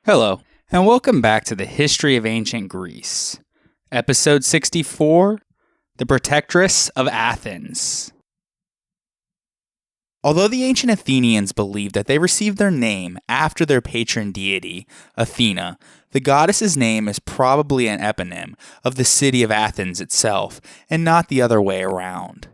Hello, and welcome back to the History of Ancient Greece. Episode 64, The Protectress of Athens. Although the ancient Athenians believed that they received their name after their patron deity, Athena, the goddess's name is probably an eponym of the city of Athens itself, and not the other way around.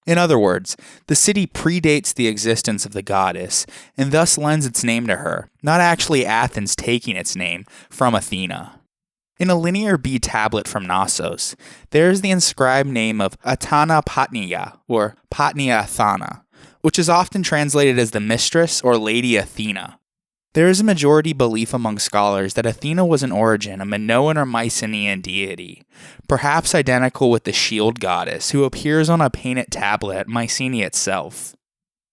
In other words, the city predates the existence of the goddess, and thus lends its name to her, not actually Athens taking its name from Athena. In a linear B tablet from Knossos, there is the inscribed name of Athana Patnia, or Patnia Athana, which is often translated as the mistress or Lady Athena. There is a majority belief among scholars that Athena was in origin a Minoan or Mycenaean deity, perhaps identical with the shield goddess who appears on a painted tablet at Mycenae itself.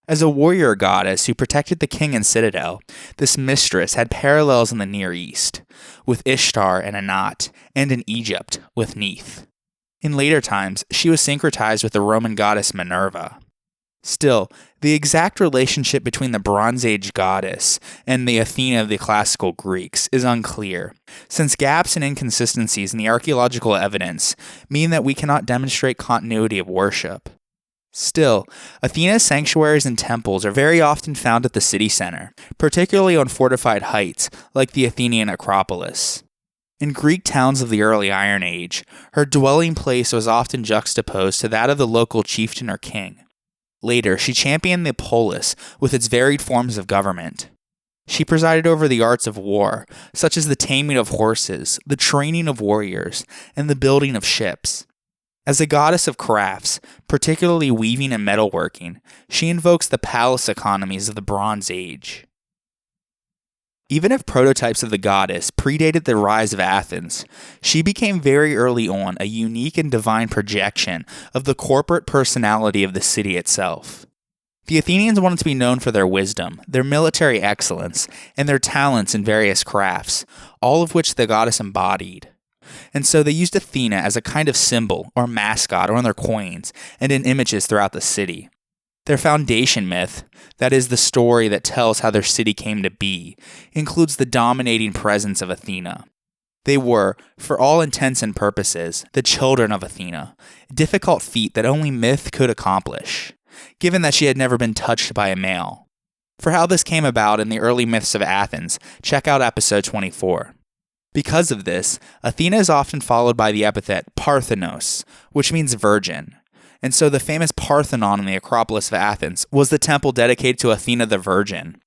As a warrior goddess who protected the king and citadel, this mistress had parallels in the Near East, with Ishtar and Anat, and in Egypt, with Neith. In later times, she was syncretized with the Roman goddess Minerva. Still, the exact relationship between the Bronze Age goddess and the Athena of the classical Greeks is unclear, since gaps and inconsistencies in the archaeological evidence mean that we cannot demonstrate continuity of worship. Still, Athena's sanctuaries and temples are very often found at the city center, particularly on fortified heights like the Athenian Acropolis. In Greek towns of the early Iron Age, her dwelling place was often juxtaposed to that of the local chieftain or king. Later, she championed the polis with its varied forms of government. She presided over the arts of war, such as the taming of horses, the training of warriors, and the building of ships. As a goddess of crafts, particularly weaving and metalworking, she invokes the palace economies of the Bronze Age. Even if prototypes of the goddess predated the rise of Athens, she became very early on a unique and divine projection of the corporate personality of the city itself. The Athenians wanted to be known for their wisdom, their military excellence, and their talents in various crafts, all of which the goddess embodied. And so they used Athena as a kind of symbol or mascot on their coins and in images throughout the city. Their foundation myth, that is the story that tells how their city came to be, includes the dominating presence of Athena. They were, for all intents and purposes, the children of Athena, a difficult feat that only myth could accomplish, given that she had never been touched by a male. For how this came about in the early myths of Athens, check out episode 24. Because of this, Athena is often followed by the epithet Parthenos, which means virgin. And so the famous Parthenon in the Acropolis of Athens was the temple dedicated to Athena the Virgin.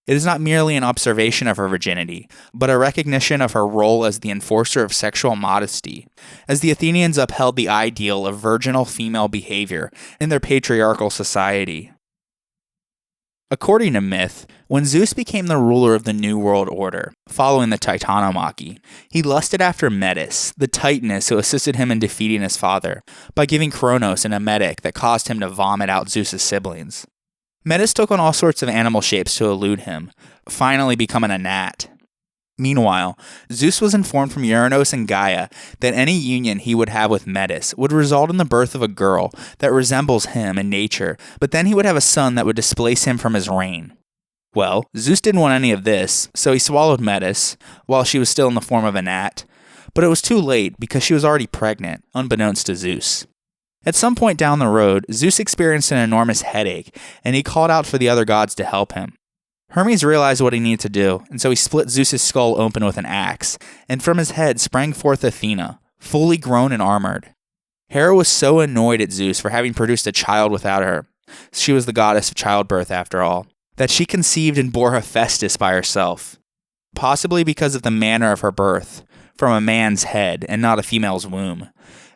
It is not merely an observation of her virginity, but a recognition of her role as the enforcer of sexual modesty, as the Athenians upheld the ideal of virginal female behavior in their patriarchal society. According to myth, when Zeus became the ruler of the New World Order, following the Titanomachy, he lusted after Metis, the Titaness who assisted him in defeating his father, by giving Kronos an emetic that caused him to vomit out Zeus's siblings. Metis took on all sorts of animal shapes to elude him, finally becoming a gnat. Meanwhile, Zeus was informed from Uranos and Gaia that any union he would have with Metis would result in the birth of a girl that resembles him in nature, but then he would have a son that would displace him from his reign. Well, Zeus didn't want any of this, so he swallowed Metis, while she was still in the form of a gnat, but it was too late because she was already pregnant, unbeknownst to Zeus. At some point down the road, Zeus experienced an enormous headache, and he called out for the other gods to help him. Hermes realized what he needed to do, and so he split Zeus's skull open with an axe, and from his head sprang forth Athena, fully grown and armored. Hera was so annoyed at Zeus for having produced a child without her, she was the goddess of childbirth after all, that she conceived and bore Hephaestus by herself, possibly because of the manner of her birth, from a man's head and not a female's womb.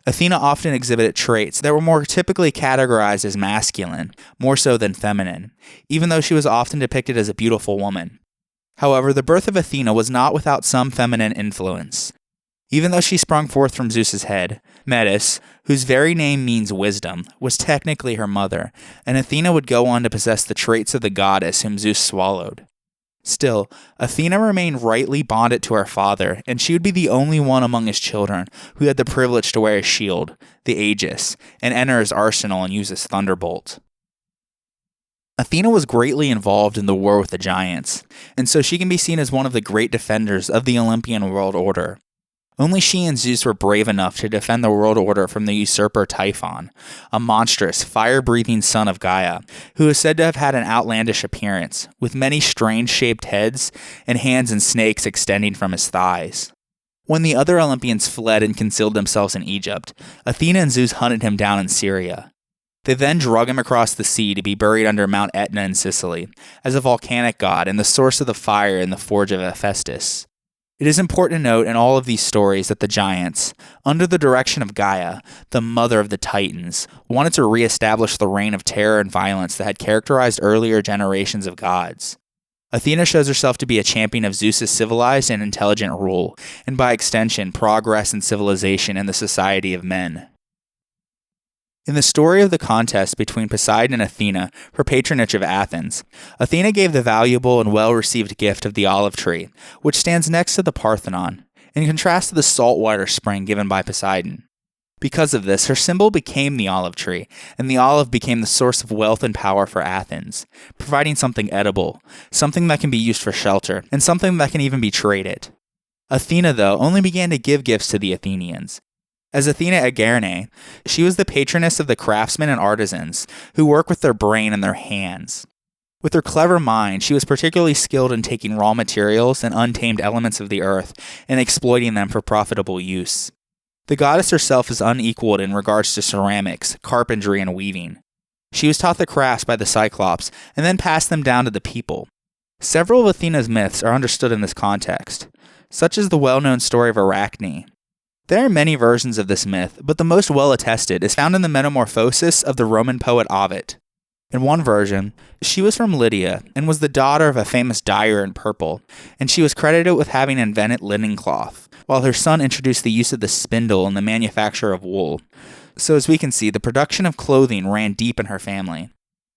Athena often exhibited traits that were more typically categorized as masculine, more so than feminine, even though she was often depicted as a beautiful woman. However, the birth of Athena was not without some feminine influence. Even though she sprung forth from Zeus's head, Metis, whose very name means wisdom, was technically her mother, and Athena would go on to possess the traits of the goddess whom Zeus swallowed. Still, Athena remained rightly bonded to her father, and she would be the only one among his children who had the privilege to wear his shield, the Aegis, and enter his arsenal and use his thunderbolt. Athena was greatly involved in the war with the giants, and so she can be seen as one of the great defenders of the Olympian world order. Only she and Zeus were brave enough to defend the world order from the usurper Typhon, a monstrous, fire-breathing son of Gaia, who is said to have had an outlandish appearance, with many strange-shaped heads and hands and snakes extending from his thighs. When the other Olympians fled and concealed themselves in Egypt, Athena and Zeus hunted him down in Syria. They then drug him across the sea to be buried under Mount Etna in Sicily, as a volcanic god and the source of the fire in the forge of Hephaestus. It is important to note in all of these stories that the giants, under the direction of Gaia, the mother of the Titans, wanted to re-establish the reign of terror and violence that had characterized earlier generations of gods. Athena shows herself to be a champion of Zeus's civilized and intelligent rule, and by extension, progress and civilization in the society of men. In the story of the contest between Poseidon and Athena for patronage of Athens, Athena gave the valuable and well-received gift of the olive tree, which stands next to the Parthenon, in contrast to the saltwater spring given by Poseidon. Because of this, her symbol became the olive tree, and the olive became the source of wealth and power for Athens, providing something edible, something that can be used for shelter, and something that can even be traded. Athena, though, only began to give gifts to the Athenians. As Athena Agerne, she was the patroness of the craftsmen and artisans who work with their brain and their hands. With her clever mind, she was particularly skilled in taking raw materials and untamed elements of the earth and exploiting them for profitable use. The goddess herself is unequaled in regards to ceramics, carpentry, and weaving. She was taught the crafts by the Cyclops and then passed them down to the people. Several of Athena's myths are understood in this context, such as the well-known story of Arachne. There are many versions of this myth, but the most well-attested is found in the Metamorphosis of the Roman poet Ovid. In one version, she was from Lydia and was the daughter of a famous dyer in purple, and she was credited with having invented linen cloth, while her son introduced the use of the spindle in the manufacture of wool. So as we can see, the production of clothing ran deep in her family.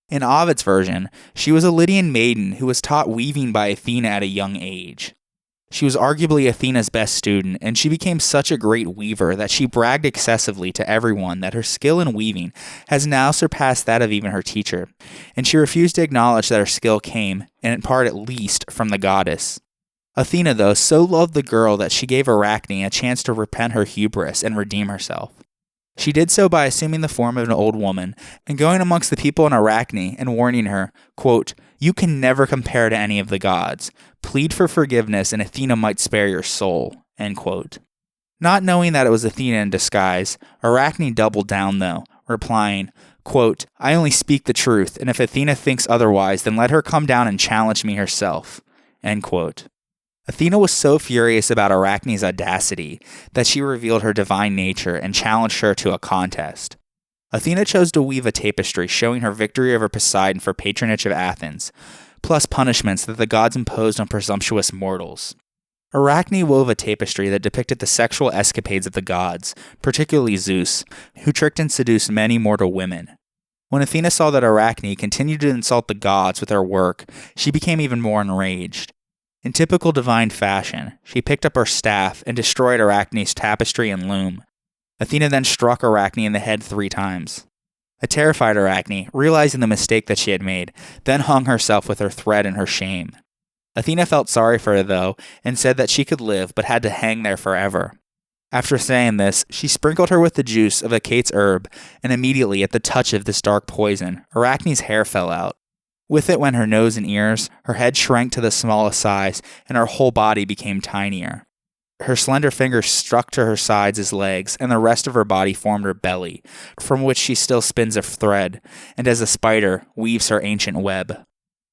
In Ovid's version, she was a Lydian maiden who was taught weaving by Athena at a young age. She was arguably Athena's best student, and she became such a great weaver that she bragged excessively to everyone that her skill in weaving has now surpassed that of even her teacher, and she refused to acknowledge that her skill came, in part at least, from the goddess. Athena, though, so loved the girl that she gave Arachne a chance to repent her hubris and redeem herself. She did so by assuming the form of an old woman and going amongst the people in Arachne and warning her, quote, "You can never compare to any of the gods. Plead for forgiveness and Athena might spare your soul," end quote. Not knowing that it was Athena in disguise, Arachne doubled down though, replying, quote, "I only speak the truth, and if Athena thinks otherwise, then let her come down and challenge me herself," end quote. Athena was so furious about Arachne's audacity that she revealed her divine nature and challenged her to a contest. Athena chose to weave a tapestry showing her victory over Poseidon for patronage of Athens, plus punishments that the gods imposed on presumptuous mortals. Arachne wove a tapestry that depicted the sexual escapades of the gods, particularly Zeus, who tricked and seduced many mortal women. When Athena saw that Arachne continued to insult the gods with her work, she became even more enraged. In typical divine fashion, she picked up her staff and destroyed Arachne's tapestry and loom. Athena then struck Arachne in the head 3 times. A terrified Arachne, realizing the mistake that she had made, then hung herself with her thread in her shame. Athena felt sorry for her, though, and said that she could live but had to hang there forever. After saying this, she sprinkled her with the juice of a cate's herb, and immediately, at the touch of this dark poison, Arachne's hair fell out. With it went her nose and ears, her head shrank to the smallest size, and her whole body became tinier. Her slender fingers stuck to her sides as legs, and the rest of her body formed her belly, from which she still spins a thread, and as a spider, weaves her ancient web.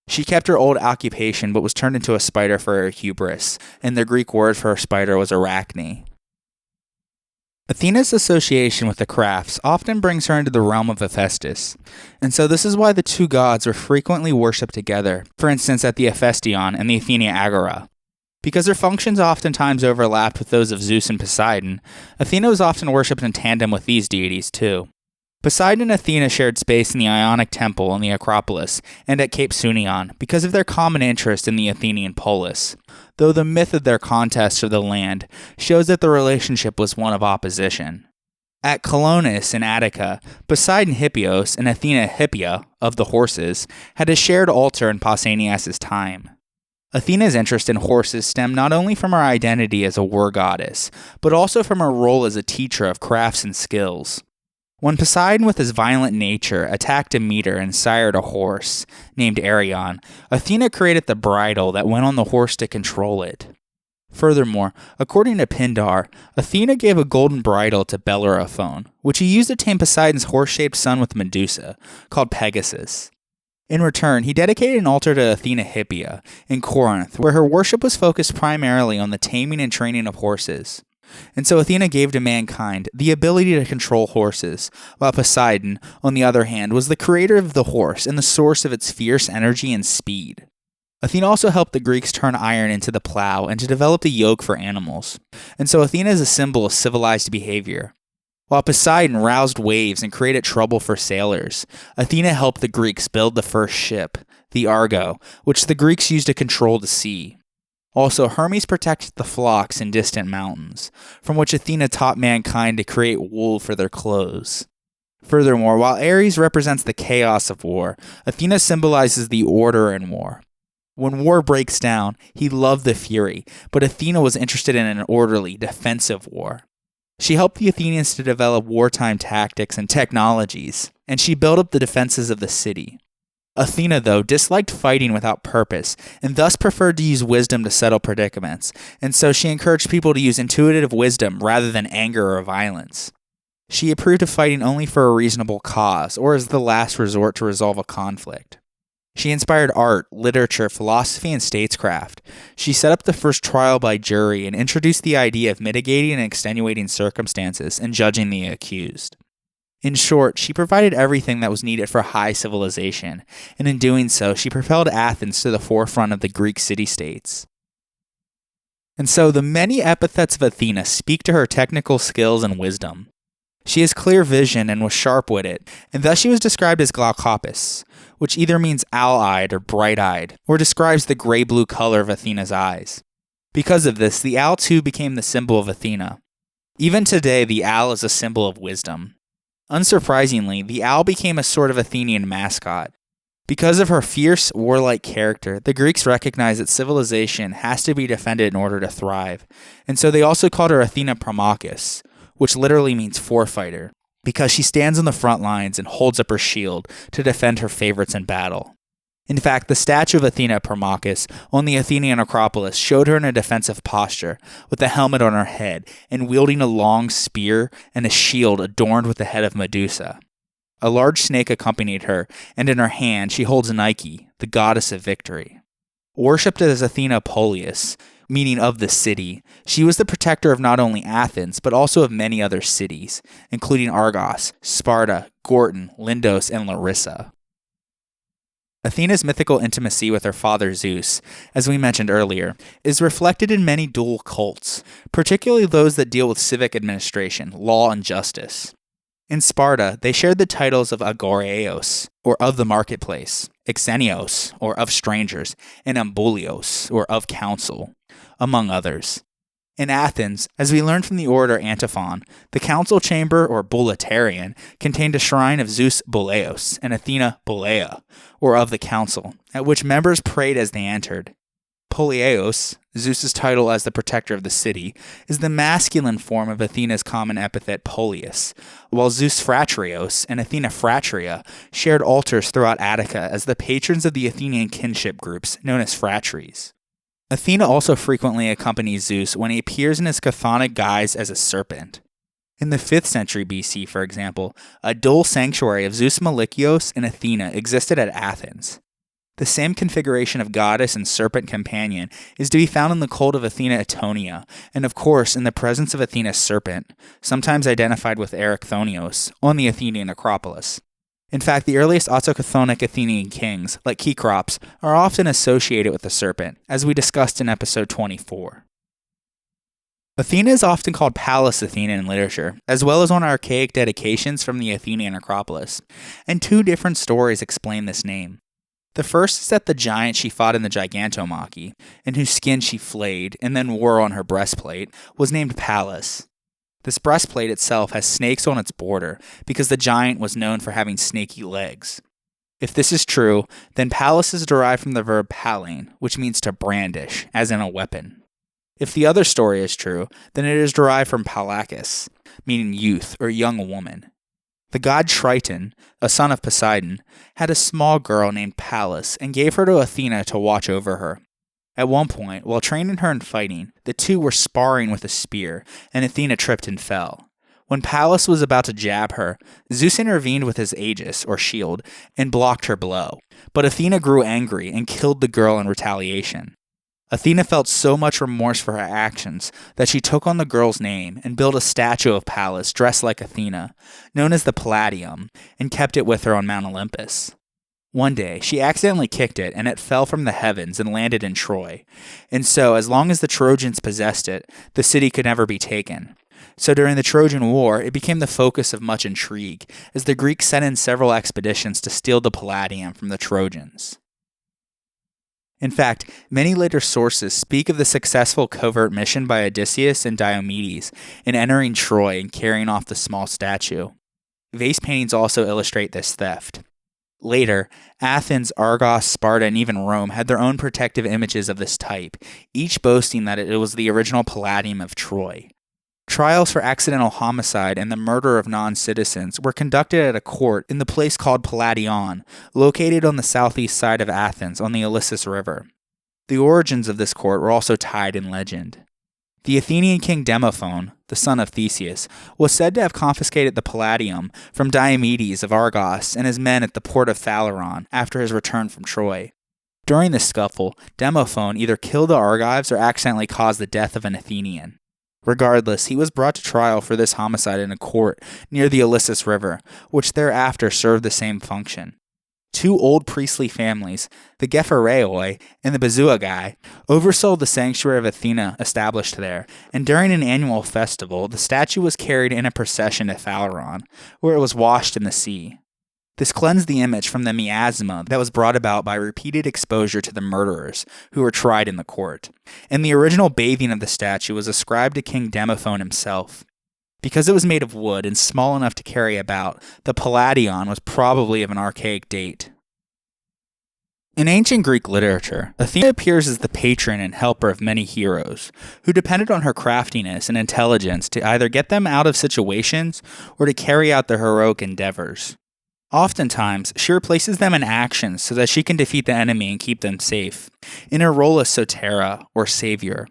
She kept her old occupation, but was turned into a spider for her hubris, and the Greek word for her spider was Arachne. Athena's association with the crafts often brings her into the realm of Hephaestus, and so this is why the two gods were frequently worshipped together, for instance at the Hephaestion and the Athena Agora. Because their functions oftentimes overlapped with those of Zeus and Poseidon, Athena was often worshipped in tandem with these deities too. Poseidon and Athena shared space in the Ionic Temple on the Acropolis and at Cape Sunion because of their common interest in the Athenian polis, though the myth of their contest for the land shows that the relationship was one of opposition. At Colonus in Attica, Poseidon Hippios and Athena Hippia, of the horses, had a shared altar in Pausanias' time. Athena's interest in horses stemmed not only from her identity as a war goddess, but also from her role as a teacher of crafts and skills. When Poseidon with his violent nature attacked Demeter and sired a horse, named Arion, Athena created the bridle that went on the horse to control it. Furthermore, according to Pindar, Athena gave a golden bridle to Bellerophon, which he used to tame Poseidon's horse-shaped son with Medusa, called Pegasus. In return, he dedicated an altar to Athena Hippia in Corinth, where her worship was focused primarily on the taming and training of horses. And so Athena gave to mankind the ability to control horses, while Poseidon, on the other hand, was the creator of the horse and the source of its fierce energy and speed. Athena also helped the Greeks turn iron into the plow and to develop the yoke for animals. And so Athena is a symbol of civilized behavior. While Poseidon roused waves and created trouble for sailors, Athena helped the Greeks build the first ship, the Argo, which the Greeks used to control the sea. Also, Hermes protected the flocks in distant mountains, from which Athena taught mankind to create wool for their clothes. Furthermore, while Ares represents the chaos of war, Athena symbolizes the order in war. When war breaks down, he loved the fury, but Athena was interested in an orderly, defensive war. She helped the Athenians to develop wartime tactics and technologies, and she built up the defenses of the city. Athena, though, disliked fighting without purpose, and thus preferred to use wisdom to settle predicaments, and so she encouraged people to use intuitive wisdom rather than anger or violence. She approved of fighting only for a reasonable cause, or as the last resort to resolve a conflict. She inspired art, literature, philosophy, and statescraft. She set up the first trial by jury and introduced the idea of mitigating and extenuating circumstances and judging the accused. In short, she provided everything that was needed for high civilization, and in doing so, she propelled Athens to the forefront of the Greek city-states. And so, the many epithets of Athena speak to her technical skills and wisdom. She has clear vision and was sharp-witted, and thus she was described as glaucopis, which either means owl-eyed or bright-eyed, or describes the gray-blue color of Athena's eyes. Because of this, the owl too became the symbol of Athena. Even today, the owl is a symbol of wisdom. Unsurprisingly, the owl became a sort of Athenian mascot. Because of her fierce, warlike character, the Greeks recognized that civilization has to be defended in order to thrive, and so they also called her Athena Promachus, which literally means forefighter, because she stands on the front lines and holds up her shield to defend her favorites in battle. In fact, the statue of Athena Promachus on the Athenian Acropolis showed her in a defensive posture, with a helmet on her head, and wielding a long spear and a shield adorned with the head of Medusa. A large snake accompanied her, and in her hand she holds Nike, the goddess of victory. Worshipped as Athena Polias, meaning of the city, she was the protector of not only Athens, but also of many other cities, including Argos, Sparta, Gortyn, Lindos, and Larissa. Athena's mythical intimacy with her father Zeus, as we mentioned earlier, is reflected in many dual cults, particularly those that deal with civic administration, law, and justice. In Sparta, they shared the titles of agoreos, or of the marketplace, exenios, or of strangers, and ambulios, or of council, among others. In Athens, as we learned from the orator Antiphon, the council chamber, or bulletarian, contained a shrine of Zeus Boleos and Athena Boleia, or of the council, at which members prayed as they entered. Poleos, Zeus's title as the protector of the city, is the masculine form of Athena's common epithet Polius, while Zeus Fratrios and Athena Fratria shared altars throughout Attica as the patrons of the Athenian kinship groups known as phratries. Athena also frequently accompanies Zeus when he appears in his chthonic guise as a serpent. In the 5th century BC, for example, a dual sanctuary of Zeus Malikios and Athena existed at Athens. The same configuration of goddess and serpent companion is to be found in the cult of Athena Atonia, and of course in the presence of Athena's serpent, sometimes identified with Erichthonios, on the Athenian Acropolis. In fact, the earliest autochthonic Athenian kings, like Kekrops, are often associated with the serpent, as we discussed in episode 24. Athena is often called Pallas Athena in literature, as well as on archaic dedications from the Athenian Acropolis, and 2 different stories explain this name. The first is that the giant she fought in the Gigantomachy, and whose skin she flayed and then wore on her breastplate, was named Pallas. This breastplate itself has snakes on its border because the giant was known for having snaky legs. If this is true, then Pallas is derived from the verb pallane, which means to brandish, as in a weapon. If the other story is true, then it is derived from Pallakis, meaning youth or young woman. The god Triton, a son of Poseidon, had a small girl named Pallas and gave her to Athena to watch over her. At one point, while training her in fighting, the two were sparring with a spear, and Athena tripped and fell. When Pallas was about to jab her, Zeus intervened with his aegis, or shield, and blocked her blow. But Athena grew angry and killed the girl in retaliation. Athena felt so much remorse for her actions that she took on the girl's name and built a statue of Pallas dressed like Athena, known as the Palladium, and kept it with her on Mount Olympus. One day, she accidentally kicked it, and it fell from the heavens and landed in Troy. And so, as long as the Trojans possessed it, the city could never be taken. So during the Trojan War, it became the focus of much intrigue, as the Greeks sent in several expeditions to steal the Palladium from the Trojans. In fact, many later sources speak of the successful covert mission by Odysseus and Diomedes in entering Troy and carrying off the small statue. Vase paintings also illustrate this theft. Later, Athens, Argos, Sparta, and even Rome had their own protective images of this type, each boasting that it was the original Palladium of Troy. Trials for accidental homicide and the murder of non-citizens were conducted at a court in the place called Palladion, located on the southeast side of Athens on the Ilissus River. The origins of this court were also tied in legend. The Athenian king Demophon, the son of Theseus, was said to have confiscated the Palladium from Diomedes of Argos and his men at the port of Phaleron after his return from Troy. During this scuffle, Demophon either killed the Argives or accidentally caused the death of an Athenian. Regardless, he was brought to trial for this homicide in a court near the Ilissus River, which thereafter served the same function. Two old priestly families, the Gephyreoi and the Bezuagai, oversaw the sanctuary of Athena established there, and during an annual festival, the statue was carried in a procession to Phaleron, where it was washed in the sea. This cleansed the image from the miasma that was brought about by repeated exposure to the murderers, who were tried in the court, and the original bathing of the statue was ascribed to King Demophon himself. Because it was made of wood and small enough to carry about, the Palladion was probably of an archaic date. In ancient Greek literature, Athena appears as the patron and helper of many heroes, who depended on her craftiness and intelligence to either get them out of situations or to carry out their heroic endeavors. Oftentimes, she replaces them in action so that she can defeat the enemy and keep them safe, in her role as Sotera, or savior.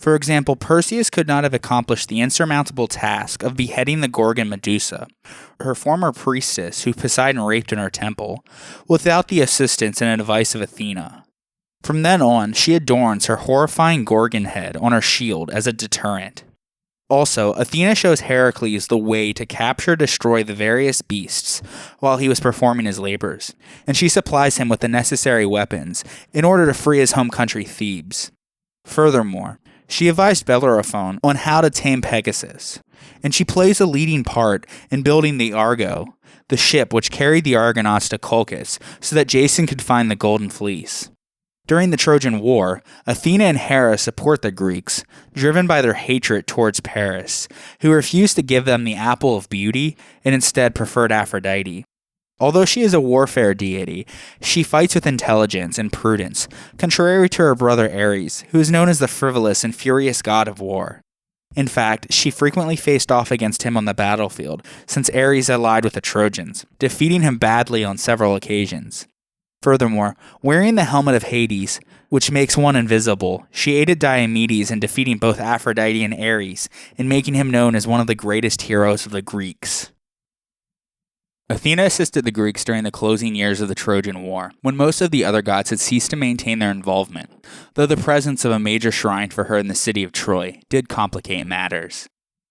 For example, Perseus could not have accomplished the insurmountable task of beheading the Gorgon Medusa, her former priestess who Poseidon raped in her temple, without the assistance and advice of Athena. From then on, she adorns her horrifying Gorgon head on her shield as a deterrent. Also, Athena shows Heracles the way to capture and destroy the various beasts while he was performing his labors, and she supplies him with the necessary weapons in order to free his home country Thebes. Furthermore, she advised Bellerophon on how to tame Pegasus, and she plays a leading part in building the Argo, the ship which carried the Argonauts to Colchis so that Jason could find the Golden Fleece. During the Trojan War, Athena and Hera support the Greeks, driven by their hatred towards Paris, who refused to give them the apple of beauty and instead preferred Aphrodite. Although she is a warfare deity, she fights with intelligence and prudence, contrary to her brother Ares, who is known as the frivolous and furious god of war. In fact, she frequently faced off against him on the battlefield, since Ares allied with the Trojans, defeating him badly on several occasions. Furthermore, wearing the helmet of Hades, which makes one invisible, she aided Diomedes in defeating both Aphrodite and Ares, and making him known as one of the greatest heroes of the Greeks. Athena assisted the Greeks during the closing years of the Trojan War, when most of the other gods had ceased to maintain their involvement, though the presence of a major shrine for her in the city of Troy did complicate matters.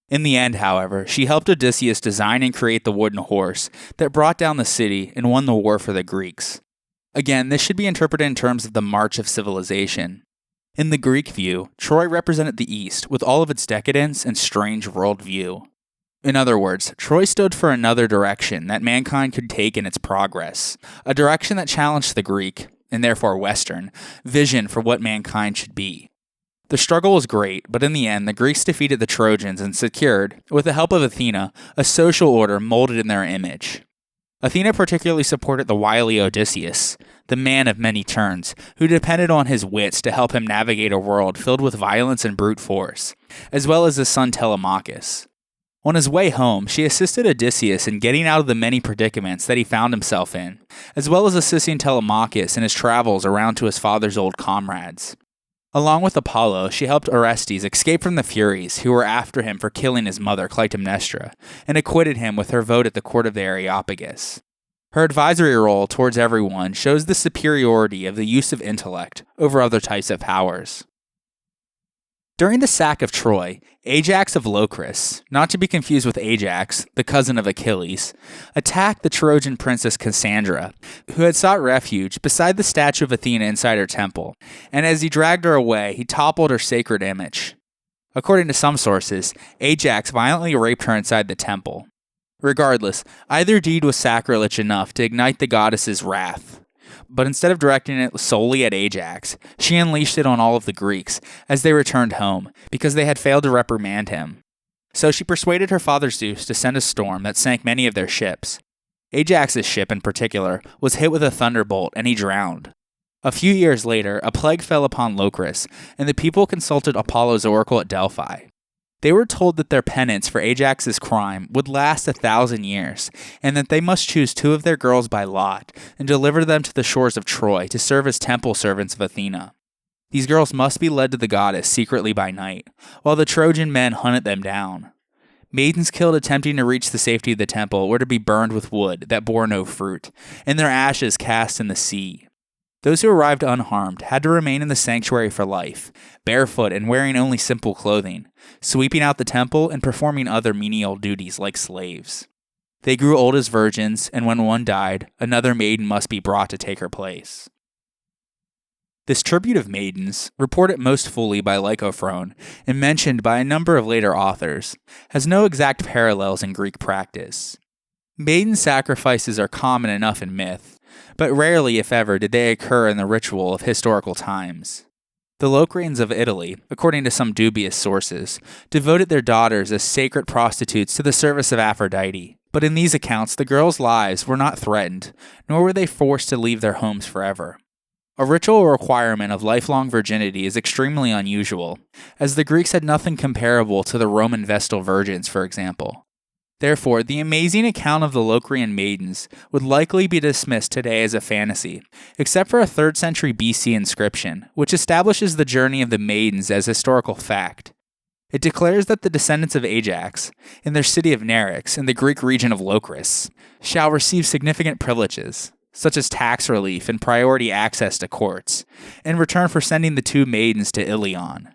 In the end, however, she helped Odysseus design and create the wooden horse that brought down the city and won the war for the Greeks. Again, this should be interpreted in terms of the march of civilization. In the Greek view, Troy represented the East with all of its decadence and strange worldview. In other words, Troy stood for another direction that mankind could take in its progress, a direction that challenged the Greek, and therefore Western, vision for what mankind should be. The struggle was great, but in the end, the Greeks defeated the Trojans and secured, with the help of Athena, a social order molded in their image. Athena particularly supported the wily Odysseus, the man of many turns, who depended on his wits to help him navigate a world filled with violence and brute force, as well as his son Telemachus. On his way home, she assisted Odysseus in getting out of the many predicaments that he found himself in, as well as assisting Telemachus in his travels around to his father's old comrades. Along with Apollo, she helped Orestes escape from the Furies, who were after him for killing his mother Clytemnestra, and acquitted him with her vote at the court of the Areopagus. Her advisory role towards everyone shows the superiority of the use of intellect over other types of powers. During the sack of Troy, Ajax of Locris, not to be confused with Ajax, the cousin of Achilles, attacked the Trojan princess Cassandra, who had sought refuge beside the statue of Athena inside her temple, and as he dragged her away, he toppled her sacred image. According to some sources, Ajax violently raped her inside the temple. Regardless, either deed was sacrilege enough to ignite the goddess's wrath. But instead of directing it solely at Ajax, she unleashed it on all of the Greeks as they returned home, because they had failed to reprimand him. So she persuaded her father Zeus to send a storm that sank many of their ships. Ajax's ship, in particular, was hit with a thunderbolt and he drowned. A few years later, a plague fell upon Locris, and the people consulted Apollo's oracle at Delphi. They were told that their penance for Ajax's crime would last 1,000 years, and that they must choose 2 of their girls by lot and deliver them to the shores of Troy to serve as temple servants of Athena. These girls must be led to the goddess secretly by night, while the Trojan men hunted them down. Maidens killed attempting to reach the safety of the temple were to be burned with wood that bore no fruit, and their ashes cast in the sea. Those who arrived unharmed had to remain in the sanctuary for life, barefoot and wearing only simple clothing, sweeping out the temple and performing other menial duties like slaves. They grew old as virgins, and when one died, another maiden must be brought to take her place. This tribute of maidens, reported most fully by Lycophron and mentioned by a number of later authors, has no exact parallels in Greek practice. Maiden sacrifices are common enough in myth, but rarely, if ever, did they occur in the ritual of historical times. The Locrians of Italy, according to some dubious sources, devoted their daughters as sacred prostitutes to the service of Aphrodite, but in these accounts the girls' lives were not threatened, nor were they forced to leave their homes forever. A ritual requirement of lifelong virginity is extremely unusual, as the Greeks had nothing comparable to the Roman Vestal virgins, for example. Therefore, the amazing account of the Locrian maidens would likely be dismissed today as a fantasy, except for a 3rd century BC inscription, which establishes the journey of the maidens as historical fact. It declares that the descendants of Ajax, in their city of Nerex in the Greek region of Locris, shall receive significant privileges, such as tax relief and priority access to courts, in return for sending the 2 maidens to Ilion.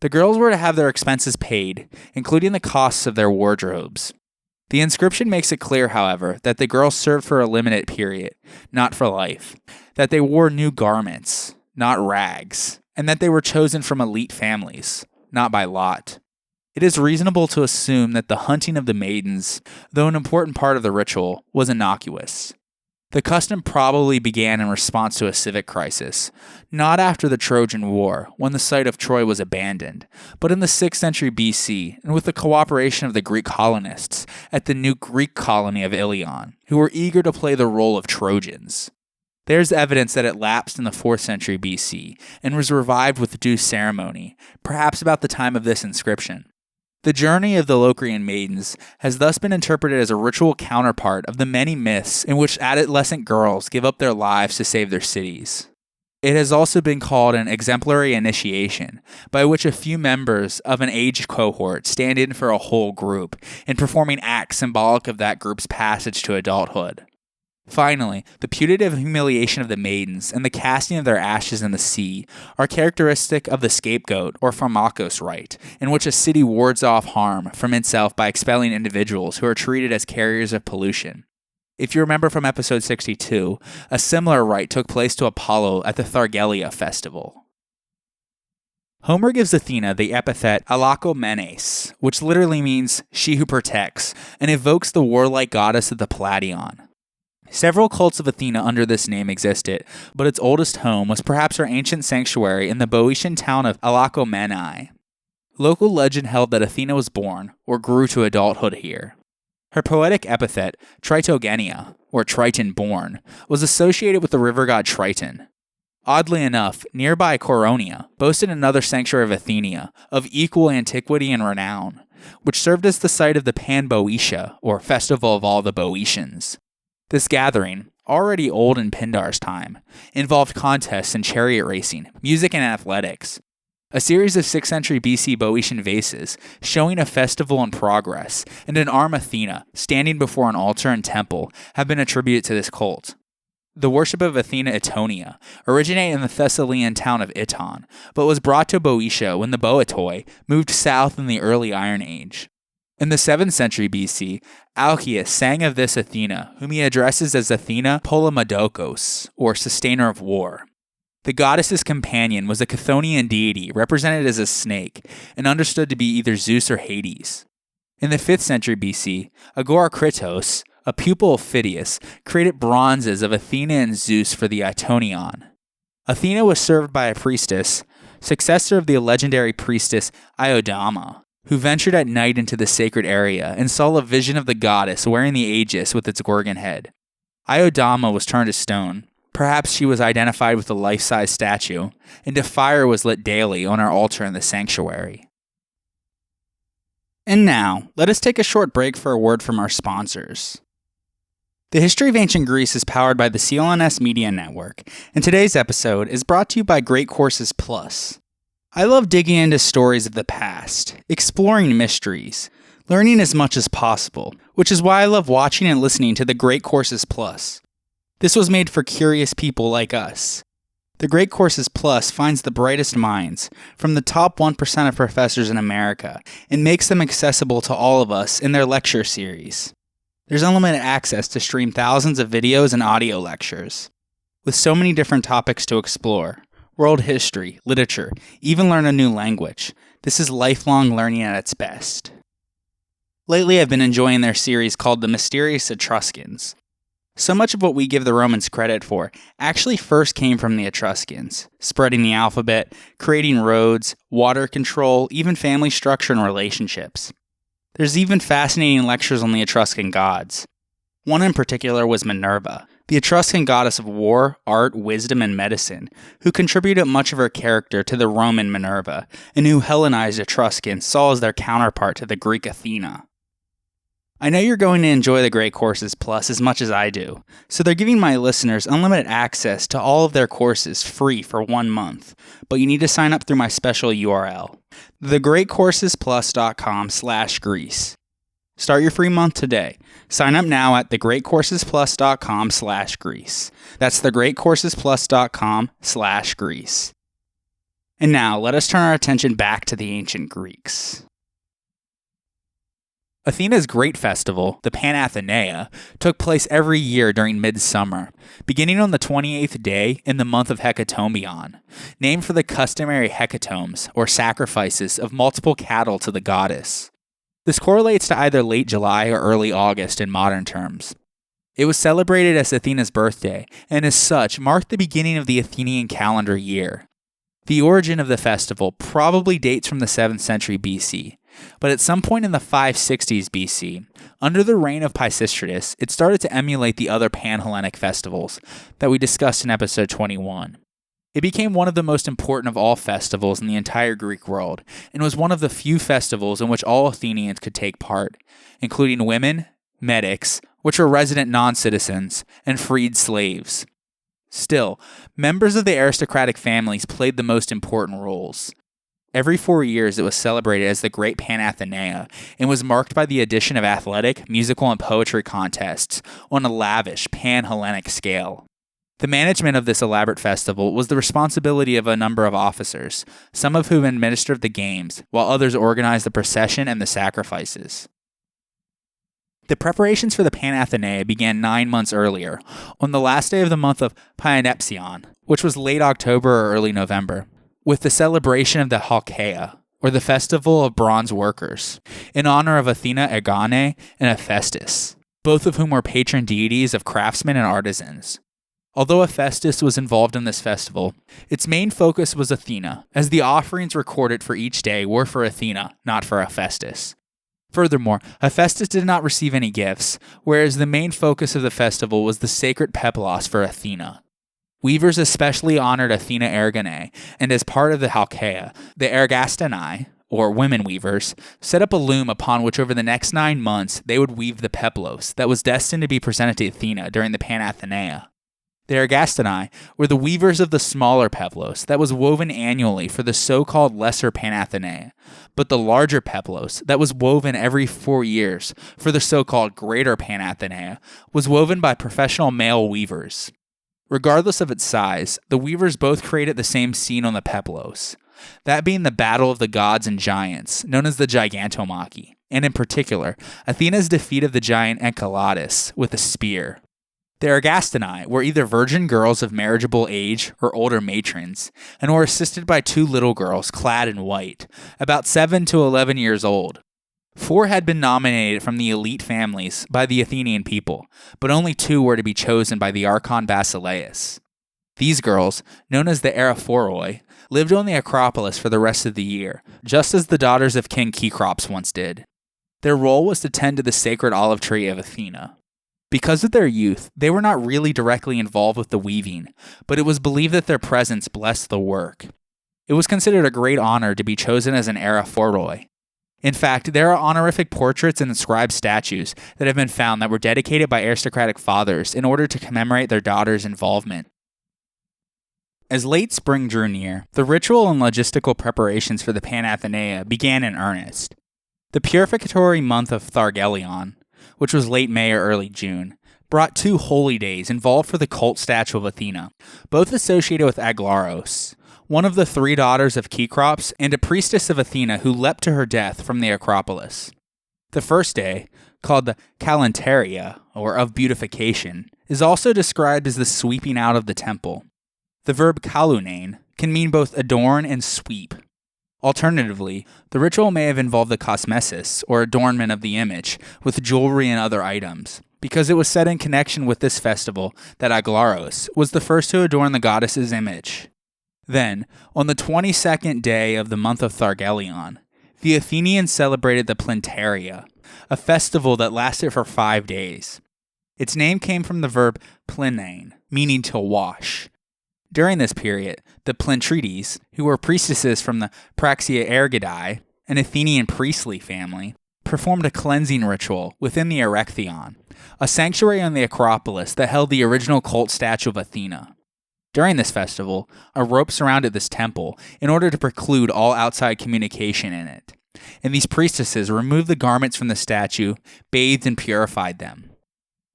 The girls were to have their expenses paid, including the costs of their wardrobes. The inscription makes it clear, however, that the girls served for a limited period, not for life, that they wore new garments, not rags, and that they were chosen from elite families, not by lot. It is reasonable to assume that the hunting of the maidens, though an important part of the ritual, was innocuous. The custom probably began in response to a civic crisis, not after the Trojan War, when the site of Troy was abandoned, but in the 6th century BC, and with the cooperation of the Greek colonists at the new Greek colony of Ilion, who were eager to play the role of Trojans. There's evidence that it lapsed in the 4th century BC, and was revived with due ceremony, perhaps about the time of this inscription. The journey of the Locrian maidens has thus been interpreted as a ritual counterpart of the many myths in which adolescent girls give up their lives to save their cities. It has also been called an exemplary initiation, by which a few members of an age cohort stand in for a whole group, in performing acts symbolic of that group's passage to adulthood. Finally, the putative humiliation of the maidens and the casting of their ashes in the sea are characteristic of the scapegoat or pharmakos rite, in which a city wards off harm from itself by expelling individuals who are treated as carriers of pollution. If you remember from episode 62, a similar rite took place to Apollo at the Thargelia festival. Homer gives Athena the epithet Alakomenes, which literally means she who protects, and evokes the warlike goddess of the Palladium. Several cults of Athena under this name existed, but its oldest home was perhaps her ancient sanctuary in the Boeotian town of Alakomenai. Local legend held that Athena was born, or grew to adulthood here. Her poetic epithet, Tritogenia, or Triton-born, was associated with the river god Triton. Oddly enough, nearby Coronia boasted another sanctuary of Athena, of equal antiquity and renown, which served as the site of the Pan-Boeotia, or Festival of all the Boeotians. This gathering, already old in Pindar's time, involved contests in chariot racing, music, and athletics. A series of 6th century BC Boeotian vases showing a festival in progress and an arm Athena standing before an altar and temple have been attributed to this cult. The worship of Athena Itonia originated in the Thessalian town of Iton, but was brought to Boeotia when the Boetoi moved south in the early Iron Age. In the 7th century BC, Alcaeus sang of this Athena, whom he addresses as Athena Polemadokos, or sustainer of war. The goddess's companion was a Chthonian deity represented as a snake and understood to be either Zeus or Hades. In the 5th century BC, Agorokritos, a pupil of Phidias, created bronzes of Athena and Zeus for the Itonion. Athena was served by a priestess, successor of the legendary priestess Iodama, who ventured at night into the sacred area and saw a vision of the goddess wearing the aegis with its gorgon head. Iodama was turned to stone. Perhaps she was identified with the life-size statue, and a fire was lit daily on her altar in the sanctuary. And now, let us take a short break for a word from our sponsors. The History of Ancient Greece is powered by the CLNS Media Network, and today's episode is brought to you by Great Courses Plus. I love digging into stories of the past, exploring mysteries, learning as much as possible, which is why I love watching and listening to the Great Courses Plus. This was made for curious people like us. The Great Courses Plus finds the brightest minds from the top 1% of professors in America and makes them accessible to all of us in their lecture series. There's unlimited access to stream thousands of videos and audio lectures. With so many different topics to explore, world history, literature, even learn a new language, this is lifelong learning at its best. Lately I've been enjoying their series called The Mysterious Etruscans. So much of what we give the Romans credit for actually first came from the Etruscans, spreading the alphabet, creating roads, water control, even family structure and relationships. There's even fascinating lectures on the Etruscan gods. One in particular was Minerva, the Etruscan goddess of war, art, wisdom, and medicine, who contributed much of her character to the Roman Minerva, and who Hellenized Etruscans saw as their counterpart to the Greek Athena. I know you're going to enjoy the Great Courses Plus as much as I do, so they're giving my listeners unlimited access to all of their courses free for 1 month, but you need to sign up through my special URL, thegreatcoursesplus.com/Greece. Start your free month today. Sign up now at thegreatcoursesplus.com/Greece. That's thegreatcoursesplus.com/Greece. And now, let us turn our attention back to the ancient Greeks. Athena's great festival, the Panathenaic, took place every year during midsummer, beginning on the 28th day in the month of Hecatombion, named for the customary hecatombs, or sacrifices, of multiple cattle to the goddess. This correlates to either late July or early August in modern terms. It was celebrated as Athena's birthday, and as such marked the beginning of the Athenian calendar year. The origin of the festival probably dates from the 7th century BC, but at some point in the 560s BC, under the reign of Pisistratus, it started to emulate the other Pan-Hellenic festivals that we discussed in episode 21. It became one of the most important of all festivals in the entire Greek world, and was one of the few festivals in which all Athenians could take part, including women, medics, which were resident non-citizens, and freed slaves. Still, members of the aristocratic families played the most important roles. Every 4 years it was celebrated as the Great Panathenaic and was marked by the addition of athletic, musical, and poetry contests on a lavish pan-Hellenic scale. The management of this elaborate festival was the responsibility of a number of officers, some of whom administered the games, while others organized the procession and the sacrifices. The preparations for the Panathenaic began 9 months earlier, on the last day of the month of Pyanepsion, which was late October or early November, with the celebration of the Halkeia, or the Festival of Bronze Workers, in honor of Athena Ergane and Hephaestus. both of whom were patron deities of craftsmen and artisans. Although Hephaestus was involved in this festival, its main focus was Athena, as the offerings recorded for each day were for Athena, not for Hephaestus. Furthermore, Hephaestus did not receive any gifts, whereas the main focus of the festival was the sacred peplos for Athena. Weavers especially honored Athena Ergone, and as part of the Halkeia, the Ergastanae, or women weavers, set up a loom upon which over the next 9 months they would weave the peplos that was destined to be presented to Athena during the Panathenaic. The Ergastanae were the weavers of the smaller peplos that was woven annually for the so-called lesser Panathenaic, but the larger peplos that was woven every 4 years for the so-called greater Panathenaic was woven by professional male weavers. Regardless of its size, the weavers both created the same scene on the peplos, that being the battle of the gods and giants, known as the Gigantomachy, and in particular, Athena's defeat of the giant Enceladus with a spear. The Ergastanae were either virgin girls of marriageable age or older matrons, and were assisted by 2 little girls clad in white, about 7 to 11 years old. 4 had been nominated from the elite families by the Athenian people, but only 2 were to be chosen by the Archon Basileus. These girls, known as the Eraphoroi, lived on the Acropolis for the rest of the year, just as the daughters of King Cecrops once did. Their role was to tend to the sacred olive tree of Athena. Because of their youth, they were not really directly involved with the weaving, but it was believed that their presence blessed the work. It was considered a great honor to be chosen as an Eraphoroi. In fact, there are honorific portraits and inscribed statues that have been found that were dedicated by aristocratic fathers in order to commemorate their daughters' involvement. As late spring drew near, the ritual and logistical preparations for the Panathenaic began in earnest. The purificatory month of Thargelion, which was late May or early June, brought 2 holy days involved for the cult statue of Athena, both associated with Aglaros, one of the 3 daughters of Cecrops and a priestess of Athena who leapt to her death from the Acropolis. The first day, called the Kalanteria, or of beautification, is also described as the sweeping out of the temple. The verb kalunein can mean both adorn and sweep. Alternatively, the ritual may have involved the cosmesis, or adornment of the image, with jewelry and other items, because it was said in connection with this festival that Aglaros was the first to adorn the goddess's image. Then, on the 22nd day of the month of Thargelion, the Athenians celebrated the Plenteria, a festival that lasted for 5 days. Its name came from the verb plenein, meaning to wash. During this period, the Plentrides, who were priestesses from the Praxaergidae, an Athenian priestly family, performed a cleansing ritual within the Erechtheion, a sanctuary on the Acropolis that held the original cult statue of Athena. During this festival, a rope surrounded this temple in order to preclude all outside communication in it, and these priestesses removed the garments from the statue, bathed and purified them.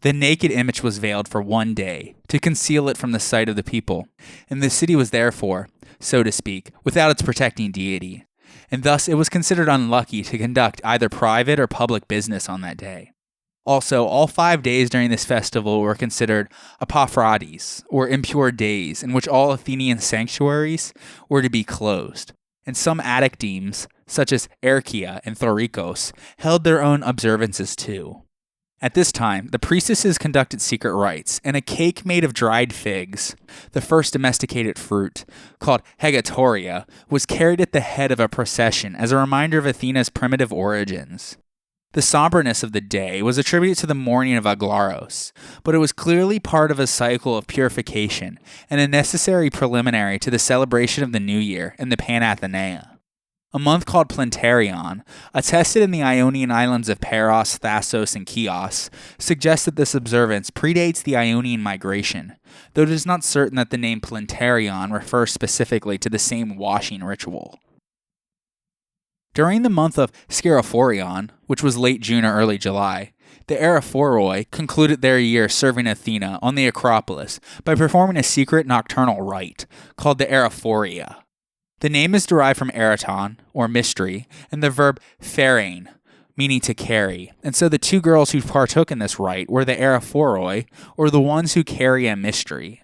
The naked image was veiled for 1 day, to conceal it from the sight of the people, and the city was therefore, so to speak, without its protecting deity, and thus it was considered unlucky to conduct either private or public business on that day. Also, all 5 days during this festival were considered apophrates, or impure days, in which all Athenian sanctuaries were to be closed, and some Attic demes, such as Erchia and Thorikos, held their own observances too. At this time, the priestesses conducted secret rites, and a cake made of dried figs, the first domesticated fruit, called hegatoria, was carried at the head of a procession as a reminder of Athena's primitive origins. The somberness of the day was attributed to the mourning of Aglaros, but it was clearly part of a cycle of purification and a necessary preliminary to the celebration of the New Year and the Panathenaic. A month called Plenterion, attested in the Ionian islands of Paros, Thasos, and Chios, suggests that this observance predates the Ionian migration, though it is not certain that the name Plenterion refers specifically to the same washing ritual. During the month of Scirophorion, which was late June or early July, the Eraphoroi concluded their year serving Athena on the Acropolis by performing a secret nocturnal rite called the Eraphoria. The name is derived from eraton, or mystery, and the verb pherein, meaning to carry, and so the 2 girls who partook in this rite were the Eraphoroi, or the ones who carry a mystery.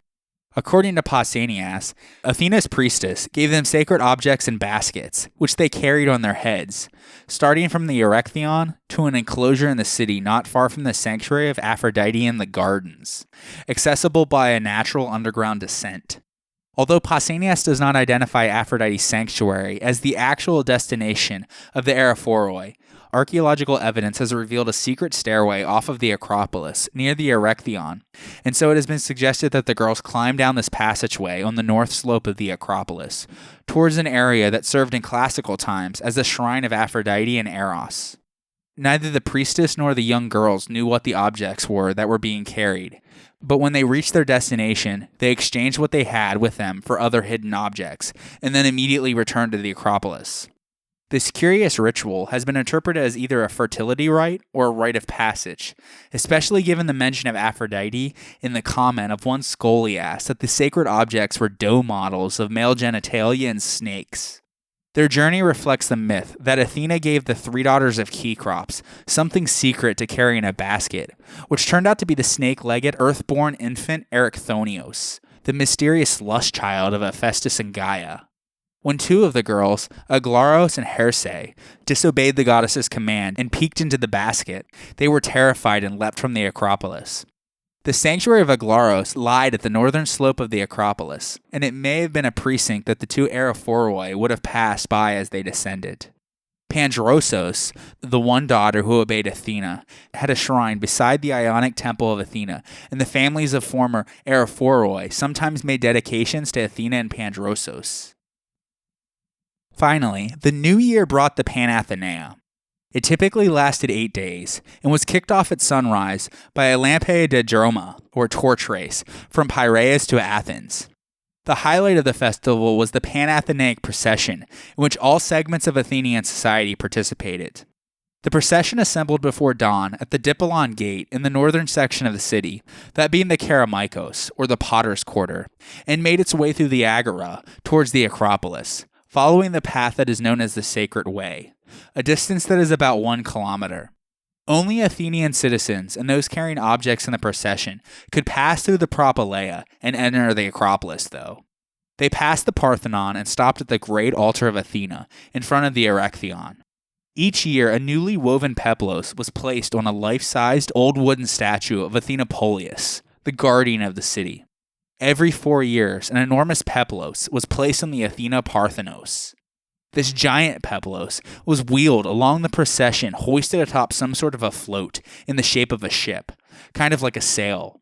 According to Pausanias, Athena's priestess gave them sacred objects in baskets, which they carried on their heads, starting from the Erechtheion to an enclosure in the city not far from the sanctuary of Aphrodite in the gardens, accessible by a natural underground descent. Although Pausanias does not identify Aphrodite's sanctuary as the actual destination of the Erephoroi, archaeological evidence has revealed a secret stairway off of the Acropolis near the Erechtheion, and so it has been suggested that the girls climbed down this passageway on the north slope of the Acropolis, towards an area that served in classical times as the shrine of Aphrodite and Eros. Neither the priestess nor the young girls knew what the objects were that were being carried, but when they reached their destination, they exchanged what they had with them for other hidden objects, and then immediately returned to the Acropolis. This curious ritual has been interpreted as either a fertility rite or a rite of passage, especially given the mention of Aphrodite in the comment of one scholiast that the sacred objects were dough models of male genitalia and snakes. Their journey reflects the myth that Athena gave the three daughters of Kekrops something secret to carry in a basket, which turned out to be the snake-legged earthborn infant Erichthonios, the mysterious lust child of Hephaestus and Gaia. When two of the girls, Aglaros and Herse, disobeyed the goddess's command and peeked into the basket, they were terrified and leapt from the Acropolis. The sanctuary of Aglaros lied at the northern slope of the Acropolis, and it may have been a precinct that the two Erephoroi would have passed by as they descended. Pandrosos, the one daughter who obeyed Athena, had a shrine beside the Ionic temple of Athena, and the families of former Erephoroi sometimes made dedications to Athena and Pandrosos. Finally, the new year brought the Panathenaic. It typically lasted 8 days and was kicked off at sunrise by a lampe de droma, or torch race, from Piraeus to Athens. The highlight of the festival was the Panathenaic procession, in which all segments of Athenian society participated. The procession assembled before dawn at the Dippolon Gate in the northern section of the city, that being the Kerameikos, or the Potter's Quarter, and made its way through the Agora towards the Acropolis, following the path that is known as the Sacred Way, a distance that is about 1 kilometer. Only Athenian citizens and those carrying objects in the procession could pass through the Propylaea and enter the Acropolis, though. They passed the Parthenon and stopped at the great altar of Athena in front of the Erechtheion. Each year, a newly woven peplos was placed on a life-sized old wooden statue of Athena Polias, the guardian of the city. Every 4 years, an enormous peplos was placed on the Athena Parthenos. This giant peplos was wheeled along the procession, hoisted atop some sort of a float in the shape of a ship, kind of like a sail.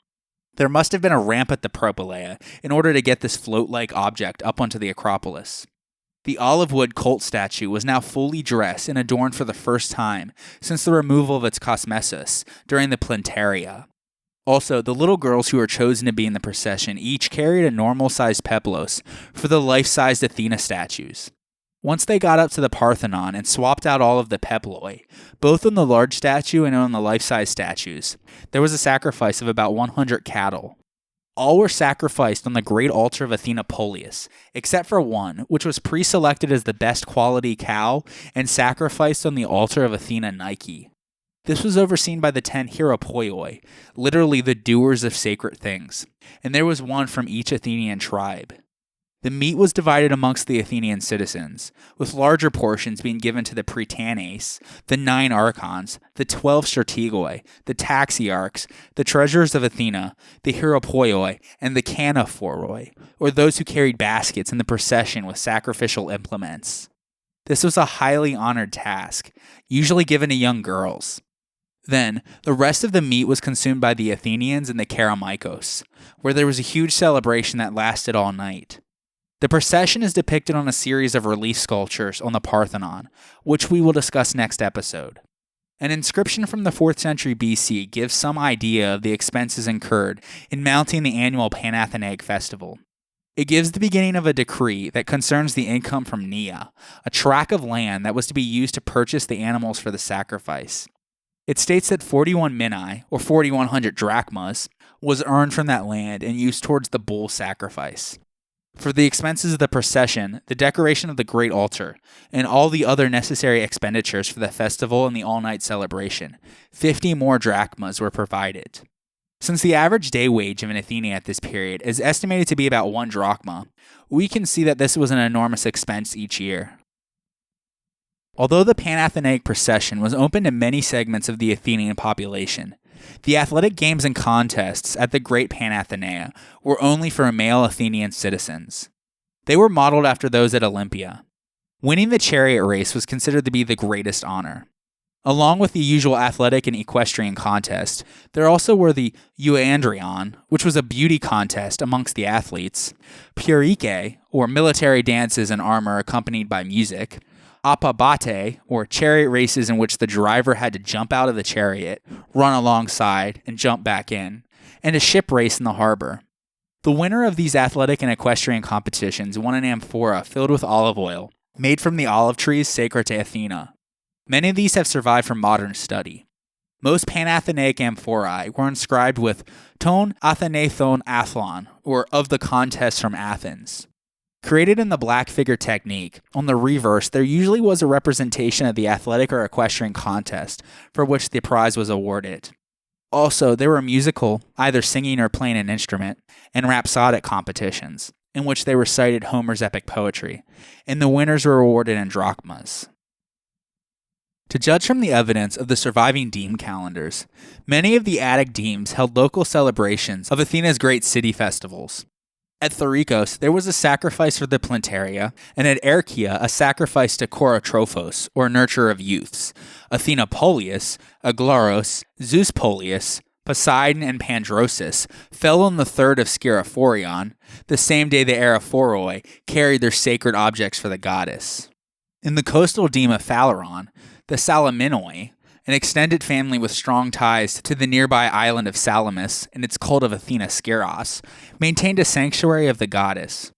There must have been a ramp at the Propylaea in order to get this float-like object up onto the Acropolis. The olive wood cult statue was now fully dressed and adorned for the first time since the removal of its cosmesis during the Plentaria. Also, the little girls who were chosen to be in the procession each carried a normal-sized peplos for the life-sized Athena statues. Once they got up to the Parthenon and swapped out all of the peploi, both on the large statue and on the life-size statues, there was a sacrifice of about 100 cattle. All were sacrificed on the great altar of Athena Polias, except for one, which was pre-selected as the best quality cow and sacrificed on the altar of Athena Nike. This was overseen by the 10 hieropoioi, literally the doers of sacred things, and there was one from each Athenian tribe. The meat was divided amongst the Athenian citizens, with larger portions being given to the Pretanes, the 9 archons, the 12 strategoi, the taxiarchs, the treasurers of Athena, the hieropoioi, and the canophoroi, or those who carried baskets in the procession with sacrificial implements. This was a highly honored task, usually given to young girls. Then, the rest of the meat was consumed by the Athenians in the Kerameikos, where there was a huge celebration that lasted all night. The procession is depicted on a series of relief sculptures on the Parthenon, which we will discuss next episode. An inscription from the 4th century BC gives some idea of the expenses incurred in mounting the annual Panathenaic festival. It gives the beginning of a decree that concerns the income from Nia, a tract of land that was to be used to purchase the animals for the sacrifice. It states that 41 minae, or 4,100 drachmas, was earned from that land and used towards the bull sacrifice. For the expenses of the procession, the decoration of the great altar, and all the other necessary expenditures for the festival and the all-night celebration, 50 more drachmas were provided. Since the average day wage of an Athenian at this period is estimated to be about 1 drachma, we can see that this was an enormous expense each year. Although the Panathenaic procession was open to many segments of the Athenian population, the athletic games and contests at the Great Panathenea were only for male Athenian citizens. They were modeled after those at Olympia. Winning the chariot race was considered to be the greatest honor. Along with the usual athletic and equestrian contest, there also were the euandrion, which was a beauty contest amongst the athletes, pyrrhike, or military dances in armor accompanied by music, apabate, or chariot races in which the driver had to jump out of the chariot, run alongside, and jump back in, and a ship race in the harbor. The winner of these athletic and equestrian competitions won an amphora filled with olive oil, made from the olive trees sacred to Athena. Many of these have survived from modern study. Most Panathenaic amphorae were inscribed with ton Athenathon Athlon, or of the contest from Athens. Created in the black figure technique, on the reverse there usually was a representation of the athletic or equestrian contest for which the prize was awarded. Also, there were musical, either singing or playing an instrument, and rhapsodic competitions, in which they recited Homer's epic poetry, and the winners were awarded in drachmas. To judge from the evidence of the surviving deme calendars, many of the Attic demes held local celebrations of Athena's great city festivals. At Thorikos, there was a sacrifice for the Plantaria, and at Erchia, a sacrifice to Chorotrophos, or nurturer of youths, Athena Polius, Aglaros, Zeus Polius, Poseidon, and Pandrosus fell on the 3rd of Scirophorion, the same day the Aerophoroi carried their sacred objects for the goddess. In the coastal deme of Phaleron, the Salaminoi, an extended family with strong ties to the nearby island of Salamis and its cult of Athena Skyros, maintained a sanctuary of the goddess.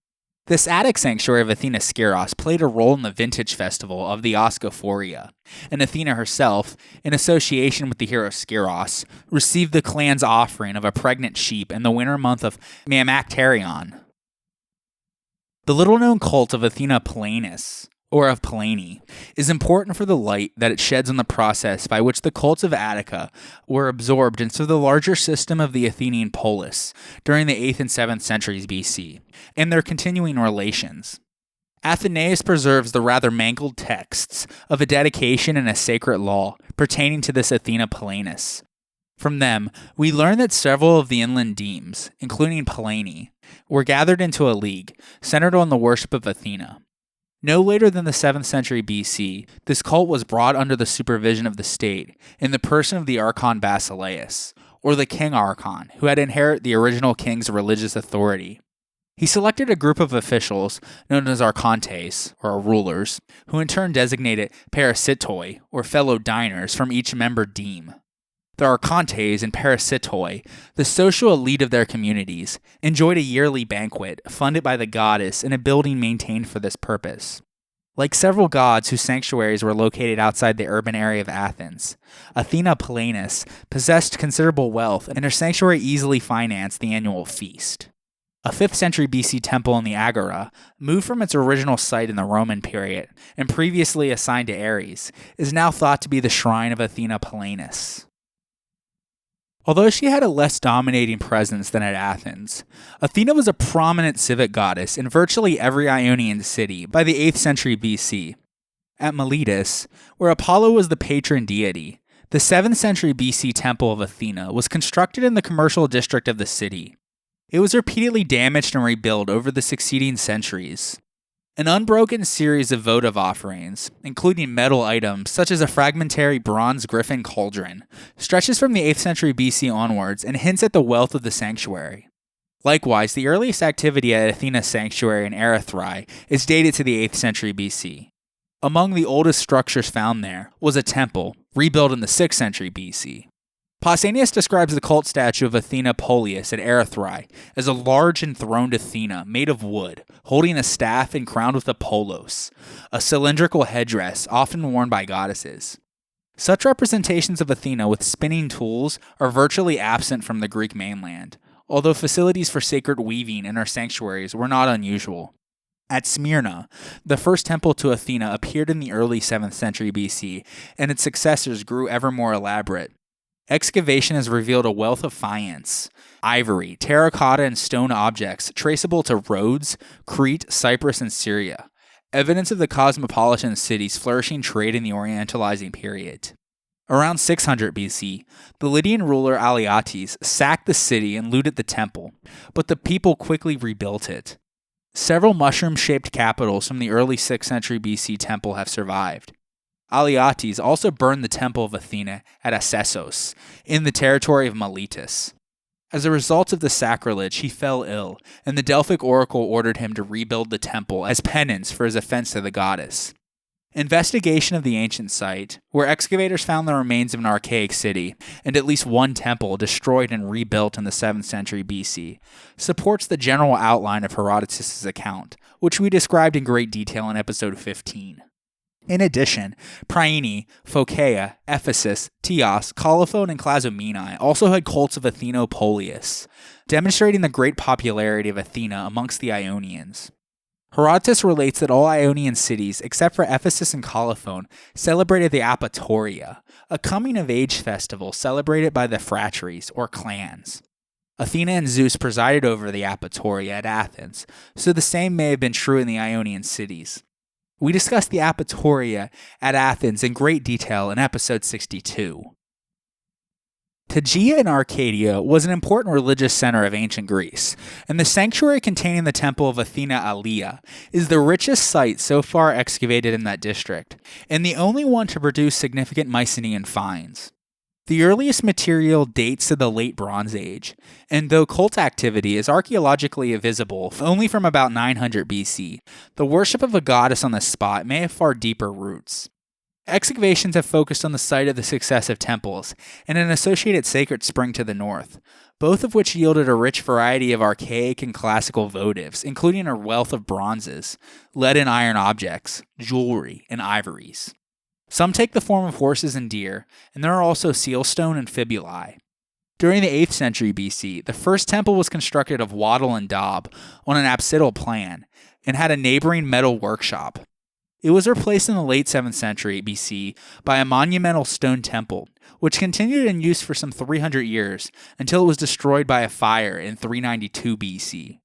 This Attic sanctuary of Athena Skyros played a role in the vintage festival of the Oskophoria, and Athena herself, in association with the hero Skyros, received the clan's offering of a pregnant sheep in the winter month of Mamacterion. The little-known cult of Athena Palanis, or of Pallani, is important for the light that it sheds on the process by which the cults of Attica were absorbed into the larger system of the Athenian polis during the 8th and 7th centuries BC, and their continuing relations. Athenaeus preserves the rather mangled texts of a dedication and a sacred law pertaining to this Athena Palanis. From them, we learn that several of the inland demes, including Pallani, were gathered into a league centered on the worship of Athena. No later than the 7th century BC, this cult was brought under the supervision of the state in the person of the Archon Basileus, or the King Archon, who had inherited the original king's religious authority. He selected a group of officials, known as archontes, or rulers, who in turn designated parasitoi, or fellow diners, from each member deme. The archontes and parasitoi, the social elite of their communities, enjoyed a yearly banquet funded by the goddess in a building maintained for this purpose. Like several gods whose sanctuaries were located outside the urban area of Athens, Athena Palanis possessed considerable wealth, and her sanctuary easily financed the annual feast. A 5th century BC temple in the Agora, moved from its original site in the Roman period and previously assigned to Ares, is now thought to be the shrine of Athena Palanis. Although she had a less dominating presence than at Athens, Athena was a prominent civic goddess in virtually every Ionian city by the 8th century BC. At Miletus, where Apollo was the patron deity, the 7th century BC temple of Athena was constructed in the commercial district of the city. It was repeatedly damaged and rebuilt over the succeeding centuries. An unbroken series of votive offerings, including metal items such as a fragmentary bronze griffin cauldron, stretches from the 8th century BC onwards and hints at the wealth of the sanctuary. Likewise, the earliest activity at Athena's sanctuary in Erythrae is dated to the 8th century BC. Among the oldest structures found there was a temple, rebuilt in the 6th century BC. Pausanias describes the cult statue of Athena Polius at Erythrae as a large enthroned Athena made of wood, holding a staff and crowned with a polos, a cylindrical headdress often worn by goddesses. Such representations of Athena with spinning tools are virtually absent from the Greek mainland, although facilities for sacred weaving in her sanctuaries were not unusual. At Smyrna, the first temple to Athena appeared in the early 7th century BC, and its successors grew ever more elaborate. Excavation has revealed a wealth of faience, ivory, terracotta, and stone objects traceable to Rhodes, Crete, Cyprus, and Syria, evidence of the cosmopolitan city's flourishing trade in the Orientalizing period. Around 600 BC, the Lydian ruler Alyattes sacked the city and looted the temple, but the people quickly rebuilt it. Several mushroom-shaped capitals from the early 6th century BC temple have survived. Alyattes also burned the temple of Athena at Asessos, in the territory of Miletus. As a result of the sacrilege, he fell ill, and the Delphic oracle ordered him to rebuild the temple as penance for his offense to the goddess. Investigation of the ancient site, where excavators found the remains of an archaic city, and at least one temple destroyed and rebuilt in the 7th century BC, supports the general outline of Herodotus' account, which we described in great detail in episode 15. In addition, Priene, Phocaea, Ephesus, Teos, Colophon, and Clazomenae also had cults of Athenopolius, demonstrating the great popularity of Athena amongst the Ionians. Herodotus relates that all Ionian cities, except for Ephesus and Colophon, celebrated the Apatoria, a coming-of-age festival celebrated by the phratries, or clans. Athena and Zeus presided over the Apatoria at Athens, so the same may have been true in the Ionian cities. We discussed the Apatoria at Athens in great detail in episode 62. Tegea in Arcadia was an important religious center of ancient Greece, and the sanctuary containing the temple of Athena Alia is the richest site so far excavated in that district, and the only one to produce significant Mycenaean finds. The earliest material dates to the Late Bronze Age, and though cult activity is archaeologically visible only from about 900 BC, the worship of a goddess on the spot may have far deeper roots. Excavations have focused on the site of the successive temples and an associated sacred spring to the north, both of which yielded a rich variety of archaic and classical votives, including a wealth of bronzes, lead and iron objects, jewelry, and ivories. Some take the form of horses and deer, and there are also sealstone and fibulae. During the 8th century BC, the first temple was constructed of wattle and daub on an apsidal plan, and had a neighboring metal workshop. It was replaced in the late 7th century BC by a monumental stone temple, which continued in use for some 300 years until it was destroyed by a fire in 392 BC.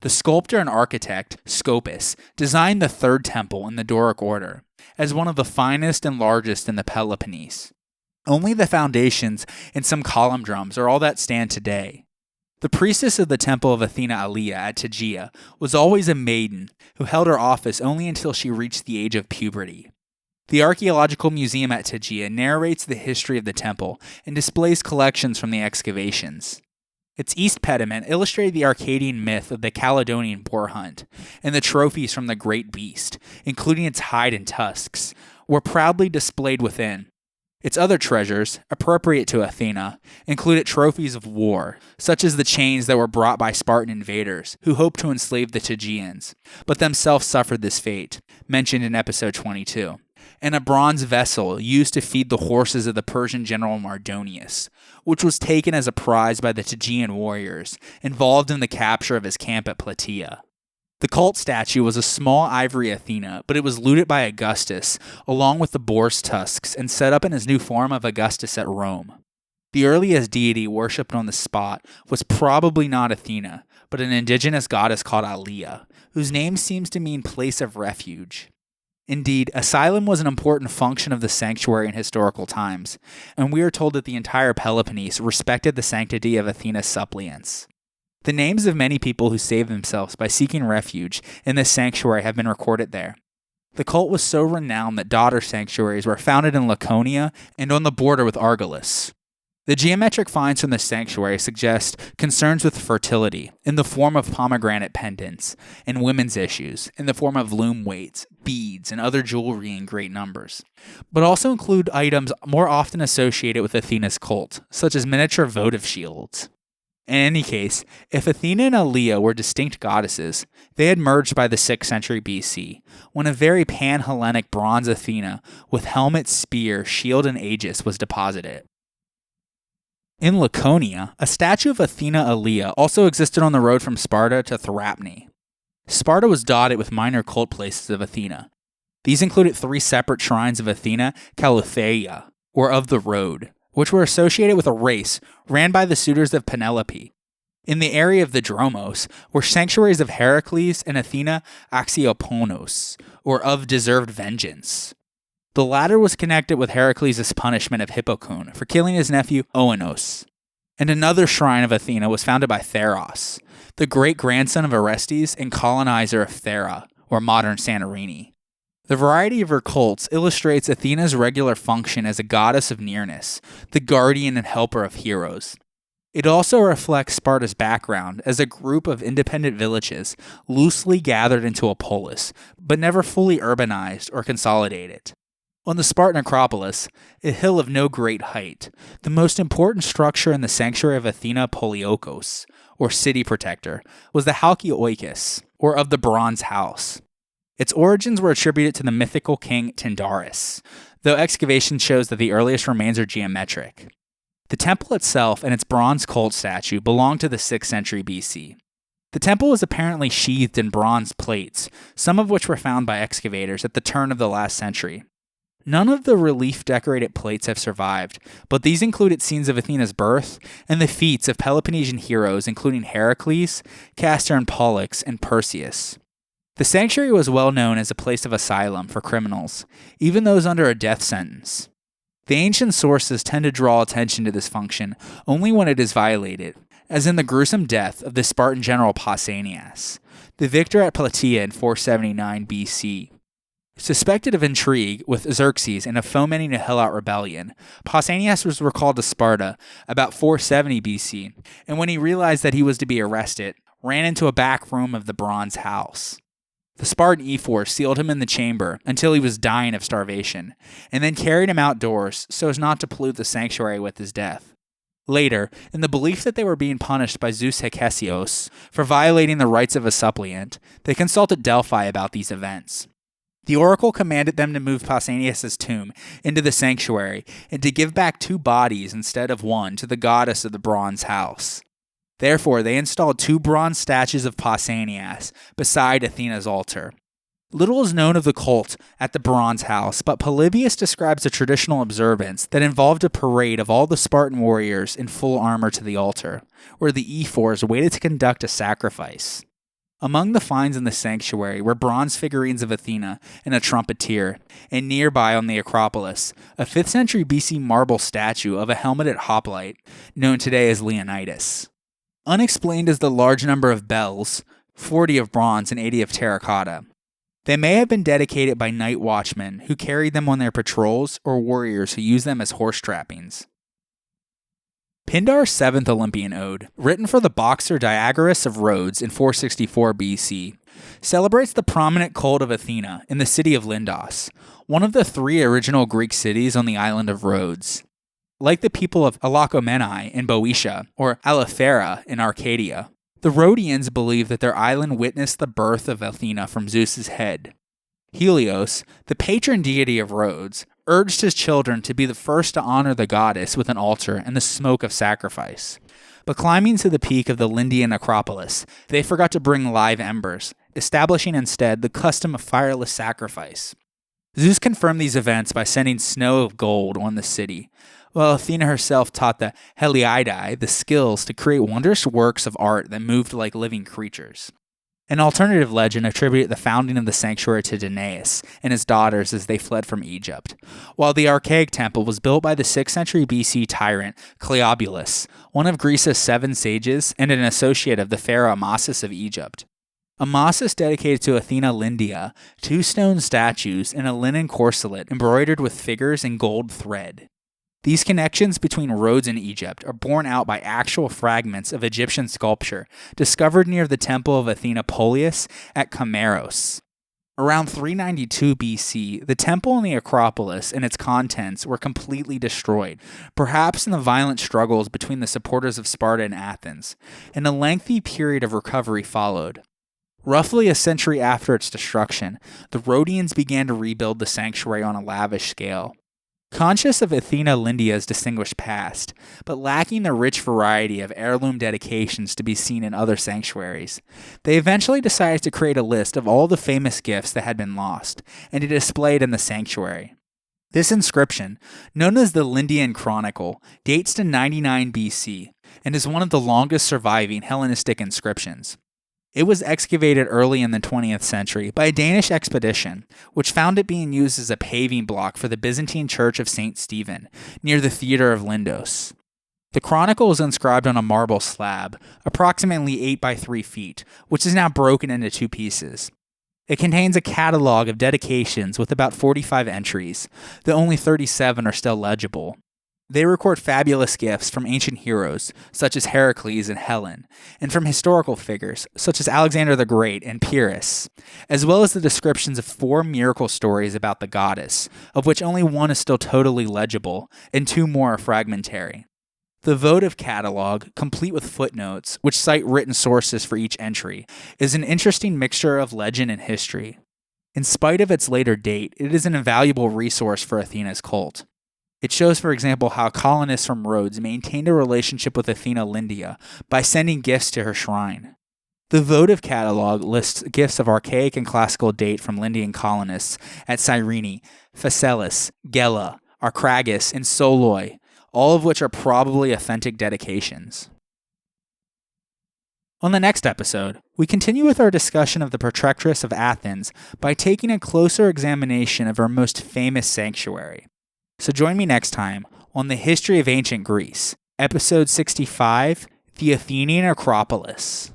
The sculptor and architect, Scopas, designed the third temple in the Doric order, as one of the finest and largest in the Peloponnese. Only the foundations and some column drums are all that stand today. The priestess of the temple of Athena Alia at Tegea was always a maiden who held her office only until she reached the age of puberty. The Archaeological Museum at Tegea narrates the history of the temple and displays collections from the excavations. Its east pediment illustrated the Arcadian myth of the Caledonian boar hunt, and the trophies from the great beast, including its hide and tusks, were proudly displayed within. Its other treasures, appropriate to Athena, included trophies of war, such as the chains that were brought by Spartan invaders, who hoped to enslave the Tegeans, but themselves suffered this fate, mentioned in episode 22, and a bronze vessel used to feed the horses of the Persian general Mardonius, which was taken as a prize by the Tegean warriors, involved in the capture of his camp at Plataea. The cult statue was a small ivory Athena, but it was looted by Augustus, along with the boar's tusks, and set up in his new form of Augustus at Rome. The earliest deity worshipped on the spot was probably not Athena, but an indigenous goddess called Alia, whose name seems to mean place of refuge. Indeed, asylum was an important function of the sanctuary in historical times, and we are told that the entire Peloponnese respected the sanctity of Athena's suppliants. The names of many people who saved themselves by seeking refuge in this sanctuary have been recorded there. The cult was so renowned that daughter sanctuaries were founded in Laconia and on the border with Argolis. The geometric finds from the sanctuary suggest concerns with fertility in the form of pomegranate pendants, and women's issues in the form of loom weights, beads, and other jewelry in great numbers, but also include items more often associated with Athena's cult, such as miniature votive shields. In any case, if Athena and Alia were distinct goddesses, they had merged by the 6th century BC, when a very pan-Hellenic bronze Athena with helmet, spear, shield, and aegis was deposited. In Laconia, a statue of Athena Alia also existed on the road from Sparta to Thrapne. Sparta was dotted with minor cult places of Athena. These included 3 separate shrines of Athena Kaleutheia, or of the road, which were associated with a race ran by the suitors of Penelope. In the area of the Dromos were sanctuaries of Heracles and Athena Axioponos, or of deserved vengeance. The latter was connected with Heracles' punishment of Hippocone for killing his nephew Oenos. And another shrine of Athena was founded by Theros, the great-grandson of Orestes and colonizer of Thera, or modern Santorini. The variety of her cults illustrates Athena's regular function as a goddess of nearness, the guardian and helper of heroes. It also reflects Sparta's background as a group of independent villages loosely gathered into a polis, but never fully urbanized or consolidated. On the Spartan Acropolis, a hill of no great height, the most important structure in the sanctuary of Athena Poliokos, or city protector, was the Halkioikos, or of the Bronze House. Its origins were attributed to the mythical king Tyndaris, though excavation shows that the earliest remains are geometric. The temple itself and its bronze cult statue belong to the 6th century BC. The temple was apparently sheathed in bronze plates, some of which were found by excavators at the turn of the last century. None of the relief-decorated plates have survived, but these included scenes of Athena's birth and the feats of Peloponnesian heroes including Heracles, Castor and Pollux, and Perseus. The sanctuary was well known as a place of asylum for criminals, even those under a death sentence. The ancient sources tend to draw attention to this function only when it is violated, as in the gruesome death of the Spartan general Pausanias, the victor at Plataea in 479 BC. Suspected of intrigue with Xerxes and of fomenting a Helot rebellion, Pausanias was recalled to Sparta about 470 BC, and when he realized that he was to be arrested, ran into a back room of the Bronze House. The Spartan ephors sealed him in the chamber until he was dying of starvation, and then carried him outdoors so as not to pollute the sanctuary with his death. Later, in the belief that they were being punished by Zeus Hekesios for violating the rights of a suppliant, they consulted Delphi about these events. The oracle commanded them to move Pausanias' tomb into the sanctuary and to give back 2 bodies instead of 1 to the goddess of the Bronze House. Therefore, they installed 2 bronze statues of Pausanias beside Athena's altar. Little is known of the cult at the Bronze House, but Polybius describes a traditional observance that involved a parade of all the Spartan warriors in full armor to the altar, where the ephors waited to conduct a sacrifice. Among the finds in the sanctuary were bronze figurines of Athena and a trumpeter, and nearby on the Acropolis, a 5th century BC marble statue of a helmeted hoplite, known today as Leonidas. Unexplained is the large number of bells, 40 of bronze and 80 of terracotta. They may have been dedicated by night watchmen who carried them on their patrols or warriors who used them as horse trappings. Pindar's 7th Olympian Ode, written for the boxer Diagoras of Rhodes in 464 BC, celebrates the prominent cult of Athena in the city of Lindos, one of the 3 original Greek cities on the island of Rhodes. Like the people of Alakomenai in Boeotia or Alephera in Arcadia, the Rhodians believed that their island witnessed the birth of Athena from Zeus's head. Helios, the patron deity of Rhodes, urged his children to be the first to honor the goddess with an altar and the smoke of sacrifice. But climbing to the peak of the Lindian Acropolis, they forgot to bring live embers, establishing instead the custom of fireless sacrifice. Zeus confirmed these events by sending snow of gold on the city, while Athena herself taught the Heliadae the skills to create wondrous works of art that moved like living creatures. An alternative legend attributed the founding of the sanctuary to Danaus and his daughters as they fled from Egypt, while the archaic temple was built by the 6th century BC tyrant Cleobulus, one of Greece's 7 sages and an associate of the pharaoh Amasis of Egypt. Amasis dedicated to Athena Lindia 2 stone statues and a linen corselet embroidered with figures in gold thread. These connections between Rhodes and Egypt are borne out by actual fragments of Egyptian sculpture discovered near the temple of Athena Polias at Camaros. Around 392 BC, the temple and the Acropolis and its contents were completely destroyed, perhaps in the violent struggles between the supporters of Sparta and Athens, and a lengthy period of recovery followed. Roughly a century after its destruction, the Rhodians began to rebuild the sanctuary on a lavish scale. Conscious of Athena Lindia's distinguished past, but lacking the rich variety of heirloom dedications to be seen in other sanctuaries, they eventually decided to create a list of all the famous gifts that had been lost, and to display it in the sanctuary. This inscription, known as the Lindian Chronicle, dates to 99 BC and is one of the longest surviving Hellenistic inscriptions. It was excavated early in the 20th century by a Danish expedition, which found it being used as a paving block for the Byzantine Church of St. Stephen, near the Theatre of Lindos. The chronicle is inscribed on a marble slab, approximately 8 by 3 feet, which is now broken into 2 pieces. It contains a catalog of dedications with about 45 entries, though only 37 are still legible. They record fabulous gifts from ancient heroes, such as Heracles and Helen, and from historical figures, such as Alexander the Great and Pyrrhus, as well as the descriptions of 4 miracle stories about the goddess, of which only 1 is still totally legible, and 2 more are fragmentary. The votive catalog, complete with footnotes, which cite written sources for each entry, is an interesting mixture of legend and history. In spite of its later date, it is an invaluable resource for Athena's cult. It shows, for example, how colonists from Rhodes maintained a relationship with Athena Lindia by sending gifts to her shrine. The votive catalog lists gifts of archaic and classical date from Lindian colonists at Cyrene, Phaselis, Gela, Archragus, and Soloi, all of which are probably authentic dedications. On the next episode, we continue with our discussion of the Protectress of Athens by taking a closer examination of her most famous sanctuary. So join me next time on the History of Ancient Greece, Episode 65, The Athenian Acropolis.